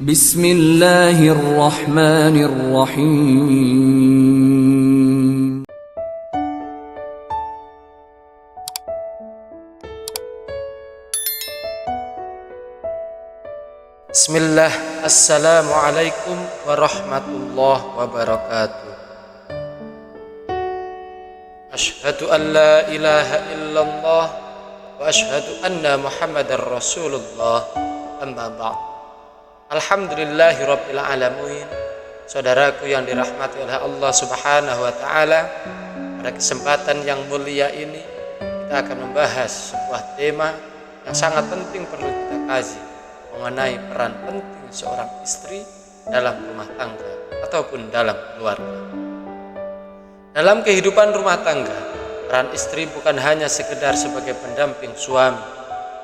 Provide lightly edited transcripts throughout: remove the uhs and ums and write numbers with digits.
Bismillahirrahmanirrahim. Bismillah, Assalamualaikum warahmatullahi wabarakatuh. Ashhadu an la ilaha illallah wa ashhadu anna Muhammadar Rasulullah, amma ba'd. Alhamdulillahi rabbil alamin. Saudaraku yang dirahmati oleh Allah Subhanahu wa taala, pada kesempatan yang mulia ini kita akan membahas sebuah tema yang sangat penting perlu kita kaji, mengenai peran penting seorang istri dalam rumah tangga ataupun dalam keluarga. Dalam kehidupan rumah tangga, peran istri bukan hanya sekedar sebagai pendamping suami,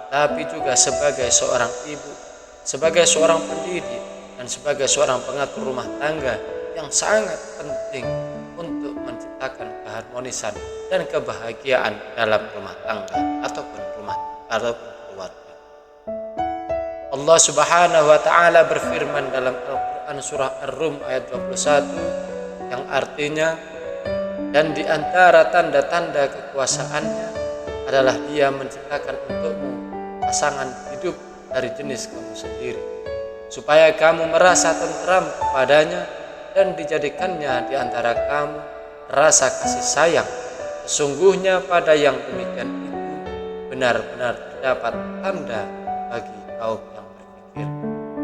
tapi juga sebagai seorang ibu, sebagai seorang pendidik, dan sebagai seorang pengatur rumah tangga yang sangat penting untuk menciptakan keharmonisan dan kebahagiaan dalam rumah tangga ataupun keluarga. Allah Subhanahu wa taala berfirman dalam Al-Qur'an surah Ar-Rum ayat 21 yang artinya, dan di antara tanda-tanda kekuasaannya adalah Dia menciptakan untukmu pasangan hidup dari jenis kamu sendiri, supaya kamu merasa tentram kepadanya dan dijadikannya di antara kamu rasa kasih sayang. Sesungguhnya pada yang demikian itu benar-benar terdapat tanda bagi kaum yang berpikir.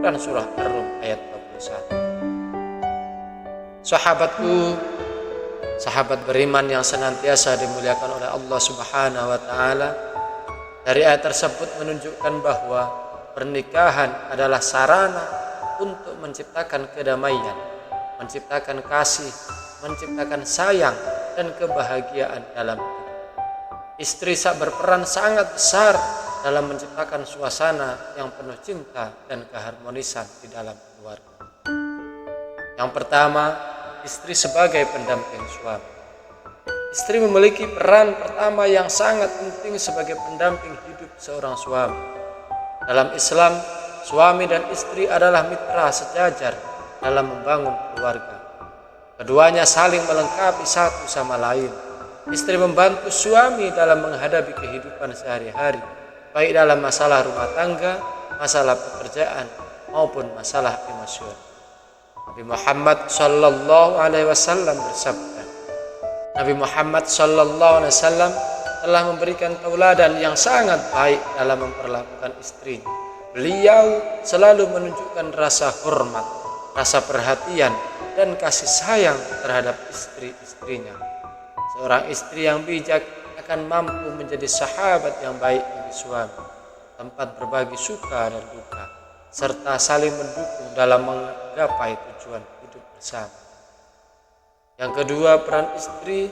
Dan surah Ar-Rum ayat 21. Sahabat beriman yang senantiasa dimuliakan oleh Allah Subhanahu wa taala, dari ayat tersebut menunjukkan bahwa pernikahan adalah sarana untuk menciptakan kedamaian, menciptakan kasih, menciptakan sayang dan kebahagiaan dalam hidup. Istri berperan sangat besar dalam menciptakan suasana yang penuh cinta dan keharmonisan di dalam keluarga. Yang pertama, istri sebagai pendamping suami. Istri memiliki peran pertama yang sangat penting sebagai pendamping hidup seorang suami. Dalam Islam, suami dan istri adalah mitra sejajar dalam membangun keluarga. Keduanya saling melengkapi satu sama lain. Istri membantu suami dalam menghadapi kehidupan sehari-hari, baik dalam masalah rumah tangga, masalah pekerjaan, maupun masalah emosional. Nabi Muhammad sallallahu alaihi wasallam bersabda, Nabi Muhammad sallallahu alaihi wasallam telah memberikan tauladan yang sangat baik dalam memperlakukan istrinya. Beliau selalu menunjukkan rasa hormat, rasa perhatian, dan kasih sayang terhadap istri-istrinya. Seorang istri yang bijak akan mampu menjadi sahabat yang baik bagi suami, tempat berbagi suka dan duka, serta saling mendukung dalam menggapai tujuan hidup bersama. Yang kedua, peran istri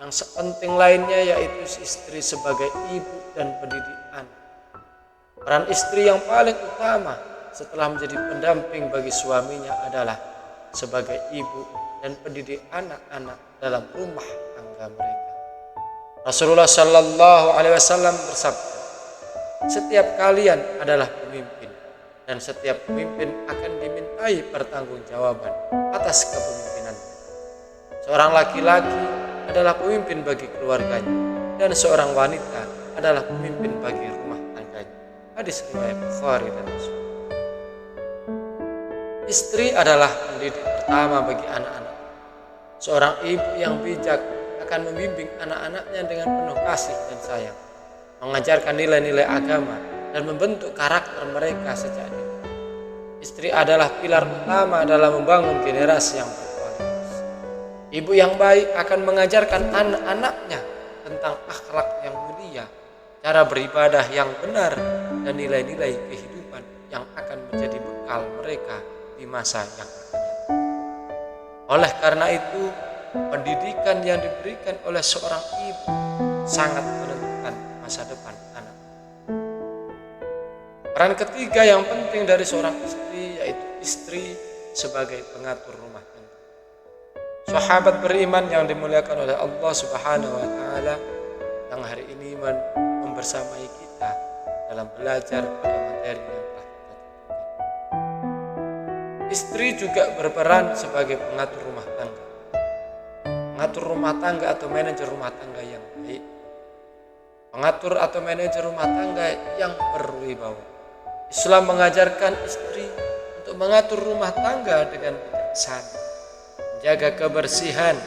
yang sepenting lainnya yaitu istri sebagai ibu dan pendidik anak. Peran istri yang paling utama setelah menjadi pendamping bagi suaminya adalah sebagai ibu dan pendidik anak-anak dalam rumah tangga mereka. Rasulullah Shallallahu Alaihi Wasallam bersabda, setiap kalian adalah pemimpin, dan setiap pemimpin akan dimintai pertanggungjawaban atas kepemimpinannya. Seorang laki-laki adalah pemimpin bagi keluarganya, dan seorang wanita adalah pemimpin bagi rumah tangganya. Hadis riwayat Bukhari dan Muslim. Istri adalah pendidik pertama bagi anak-anak. Seorang ibu yang bijak akan membimbing anak-anaknya dengan penuh kasih dan sayang, mengajarkan nilai-nilai agama, dan membentuk karakter mereka sejak dini. Istri adalah pilar utama dalam membangun generasi yang berkualitas. Ibu yang baik akan mengajarkan anak-anaknya tentang akhlak yang mulia, cara beribadah yang benar, dan nilai-nilai kehidupan yang akan menjadi bekal mereka di masa yang akan datang. Oleh karena itu, pendidikan yang diberikan oleh seorang ibu sangat menentukan masa depan anak. Peran ketiga yang penting dari seorang istri yaitu istri sebagai pengatur rumah tangga. Sahabat beriman yang dimuliakan oleh Allah Subhanahu wa taala yang hari ini membersamai kita dalam belajar pada materi yang telah kita tentukan. Istri juga berperan sebagai pengatur rumah tangga. Pengatur rumah tangga atau manajer rumah tangga yang baik. Pengatur atau manajer rumah tangga yang berwibawa. Islam mengajarkan istri untuk mengatur rumah tangga dengan bijaksana, menjaga kebersihan,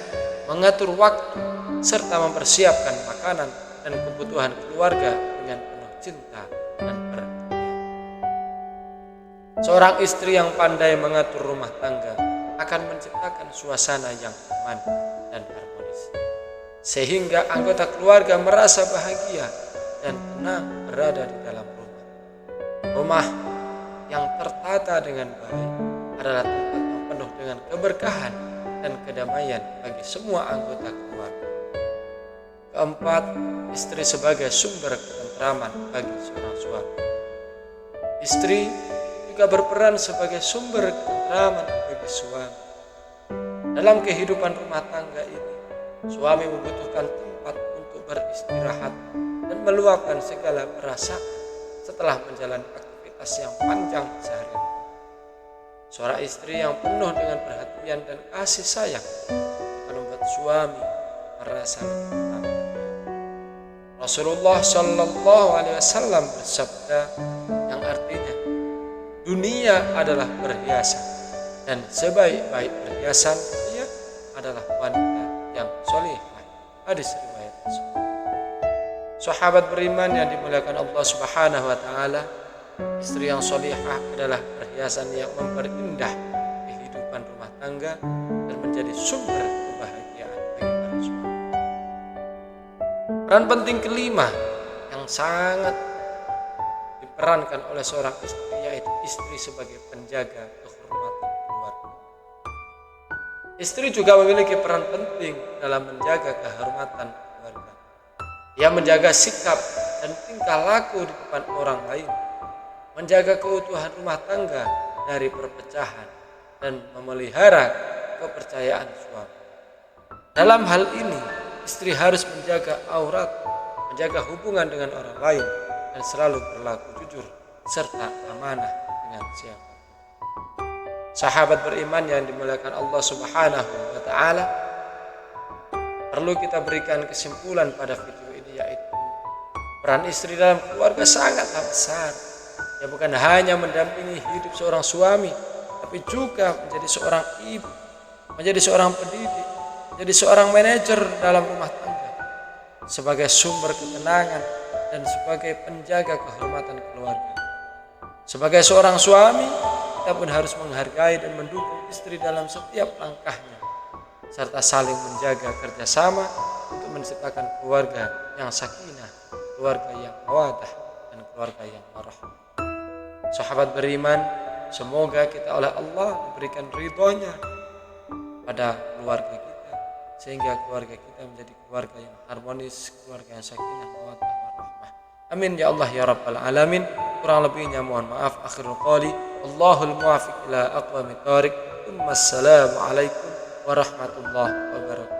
mengatur waktu, serta mempersiapkan makanan dan kebutuhan keluarga dengan penuh cinta dan perhatian. Seorang istri yang pandai mengatur rumah tangga akan menciptakan suasana yang aman dan harmonis, sehingga anggota keluarga merasa bahagia dan tenang berada di dalam rumah. Rumah yang tertata dengan baik adalah tempat yang penuh dengan keberkahan dan kedamaian bagi semua anggota keluarga. Keempat, istri sebagai sumber ketentraman bagi seorang suami. Istri juga berperan sebagai sumber ketentraman bagi suami. Dalam kehidupan rumah tangga ini, suami membutuhkan tempat untuk beristirahat dan meluapkan segala perasaan setelah menjalani aktivitas yang panjang sehari-hari. Seorang istri yang penuh dengan perhatian dan kasih sayang akan membuat suami merasa lebih tenang. Rasulullah Shallallahu Alaihi Wasallam bersabda yang artinya, dunia adalah perhiasan dan sebaik-baik perhiasan dia adalah wanita yang solihah. Hadis riwayat Muslim. Sahabat beriman yang dimuliakan Allah Subhanahu Wa Taala, istri yang solihah adalah perhiasan yang memperindah kehidupan rumah tangga dan menjadi sumber kebahagiaan bagi para suami. Peran penting kelima yang sangat diperankan oleh seorang istri yaitu istri sebagai penjaga kehormatan keluarga. Istri juga memiliki peran penting dalam menjaga kehormatan keluarga. Ia menjaga sikap dan tingkah laku di depan orang lain, menjaga keutuhan rumah tangga dari perpecahan, dan memelihara kepercayaan suami. Dalam hal ini, istri harus menjaga aurat, menjaga hubungan dengan orang lain, dan selalu berlaku jujur serta amanah dengan siapa. Sahabat beriman yang dimuliakan Allah Subhanahu wa Ta'ala, perlu kita berikan kesimpulan pada video ini, yaitu peran istri dalam keluarga sangatlah besar. Ya, bukan hanya mendampingi hidup seorang suami, tapi juga menjadi seorang ibu, menjadi seorang pendidik, menjadi seorang manajer dalam rumah tangga, sebagai sumber ketenangan dan sebagai penjaga kehormatan keluarga. Sebagai seorang suami, kita pun harus menghargai dan mendukung istri dalam setiap langkahnya, serta saling menjaga kerjasama untuk menciptakan keluarga yang sakinah, keluarga yang mawaddah, dan keluarga yang warahmah. Sahabat beriman, semoga kita oleh Allah diberikan ridhonya pada keluarga kita, sehingga keluarga kita menjadi keluarga yang harmonis, keluarga yang sakinah, mawaddah, warahmah. Amin ya Allah ya Rabbal Alamin. Kurang lebihnya mohon maaf. Akhirul qali, Allahul muwafiq ila aqwamit thariq. Assalamualaikum warahmatullahi wabarakatuh.